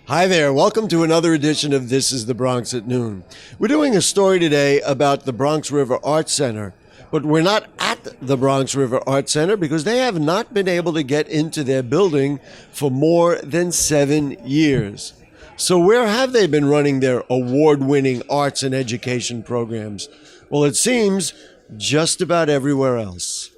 Hi there. Welcome to another edition of This is the Bronx at Noon. We're doing a story today about the Bronx River Arts Center, but we're not at the Bronx River Arts Center because they have not been able to get into their building for more than 7 years. So where have they been running their award-winning arts and education programs? Well, it seems just about everywhere else.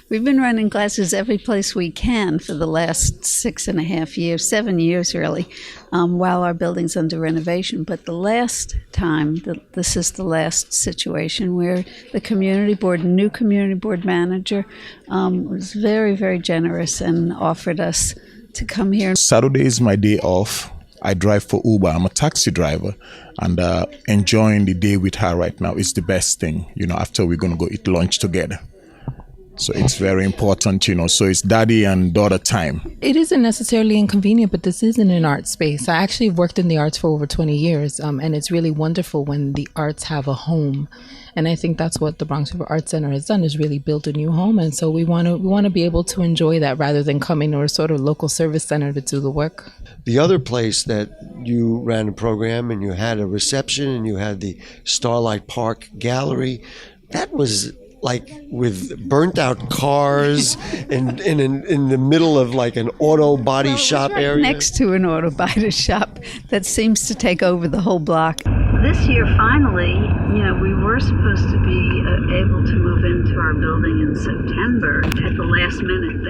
We've been running classes every place we can for the last 6.5 years, 7 years really, while our building's under renovation. But the last time, this is the last situation where the community board, new community board manager, was very, very generous and offered us to come here. Saturday is my day off. I drive for Uber. I'm a taxi driver, and enjoying the day with her right now is the best thing. After we're going to go eat lunch together. So it's very important, so it's daddy and daughter time. It isn't necessarily inconvenient, but this isn't an art space. I actually worked in the arts for over 20 years, and it's really wonderful when the arts have a home. And I think that's what the Bronx River Arts Center has done, is really build a new home. And so we want to be able to enjoy that rather than coming to a sort of local service center to do the work. The other place that you ran a program and you had a reception and you had the Starlight Park Gallery, that was like with burnt out cars and in the middle of like an auto body shop area. Next to an auto body shop that seems to take over the whole block. This year, finally, we were supposed to be able to move into our building in September. At the last minute,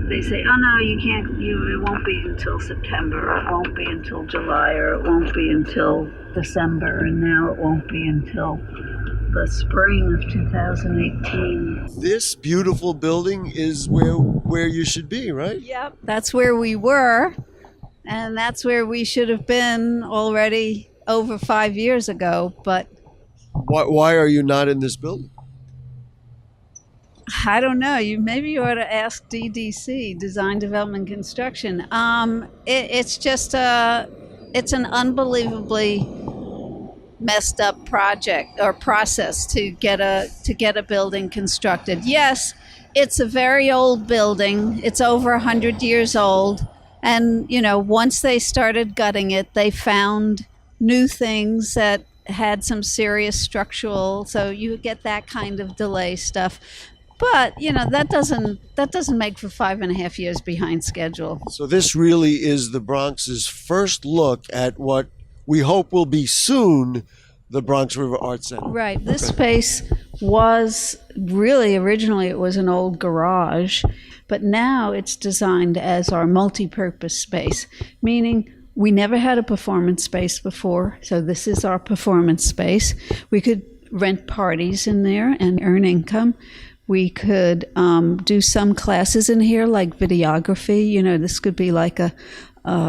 they say, oh no, you can't, it won't be until September, it won't be until July, or it won't be until December, and now it won't be until the spring of 2018. This beautiful building is where you should be, right? Yep, that's where we were, and that's where we should have been already over 5 years ago, but... Why are you not in this building? I don't know. Maybe you ought to ask DDC, Design Development Construction. It's just it's an unbelievably messed up project or process to get a building constructed. Yes, it's a very old building. It's over 100 years old, and once they started gutting it, they found new things that had some serious structural. So you get that kind of delay stuff. But, that doesn't make for 5.5 years behind schedule. So this really is the Bronx's first look at what we hope will be soon the Bronx River Arts Center. Right. This space was really, originally it was an old garage, but now it's designed as our multi-purpose space, meaning we never had a performance space before, so this is our performance space. We could rent parties in there and earn income. We could do some classes in here, like videography. This could be like a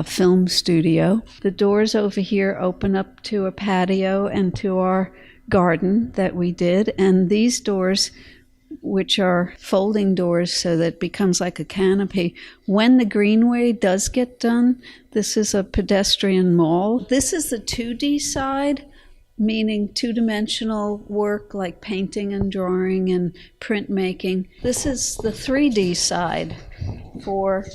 film studio. The doors over here open up to a patio and to our garden that we did. And these doors, which are folding doors so that it becomes like a canopy, when the greenway does get done, this is a pedestrian mall. This is the 2D side, meaning two-dimensional work like painting and drawing and printmaking. This is the 3D side for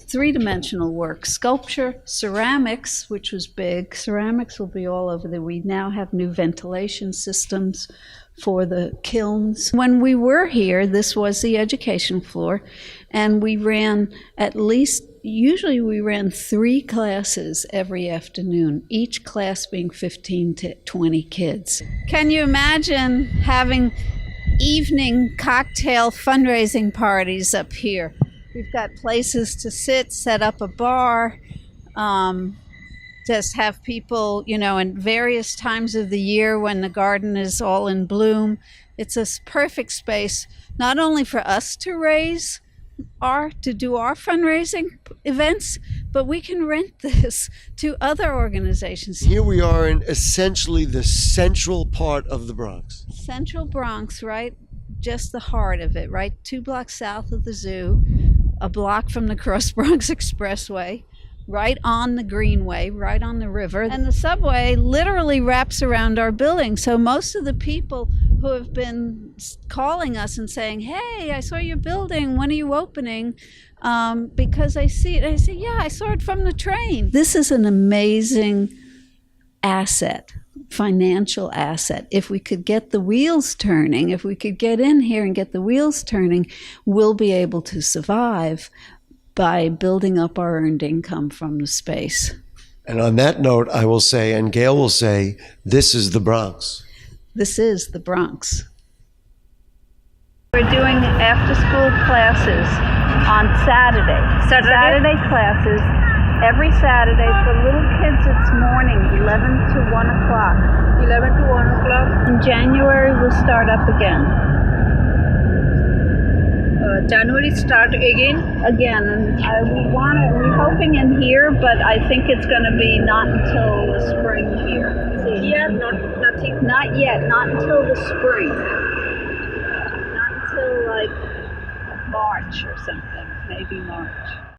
three-dimensional work, sculpture, ceramics, which was big. Ceramics will be all over there. We now have new ventilation systems for the kilns. When we were here, this was the education floor, and we ran usually we ran 3 classes every afternoon, each class being 15 to 20 kids. Can you imagine having evening cocktail fundraising parties up here? We've got places to sit, set up a bar, just have people, in various times of the year when the garden is all in bloom. It's a perfect space, not only for us to do our fundraising events, but we can rent this to other organizations. Here we are in essentially the central part of the Bronx. Central Bronx, right? Just the heart of it, right? 2 blocks south of the zoo, a block from the Cross Bronx Expressway, right on the Greenway, right on the river. And the subway literally wraps around our building. So most of the people who have been calling us and saying, "Hey, I saw your building. When are you opening?" Because I see it. I say, "Yeah, I saw it from the train." This is an amazing asset, financial asset. If we could get the wheels turning, if we could get in here and get the wheels turning, we'll be able to survive by building up our earned income from the space. And on that note, I will say, and Gail will say, this is the Bronx. This is the Bronx. We're doing after-school classes on Saturday classes. Every Saturday for little kids, it's morning, 11 to 1 o'clock. 11 to 1 o'clock. In January, we'll start up again. January start again? Again, and we're hoping in here, but I think it's going to be not until the spring here. Here, nothing. Not yet, not until the spring. Not until like March or something, maybe March.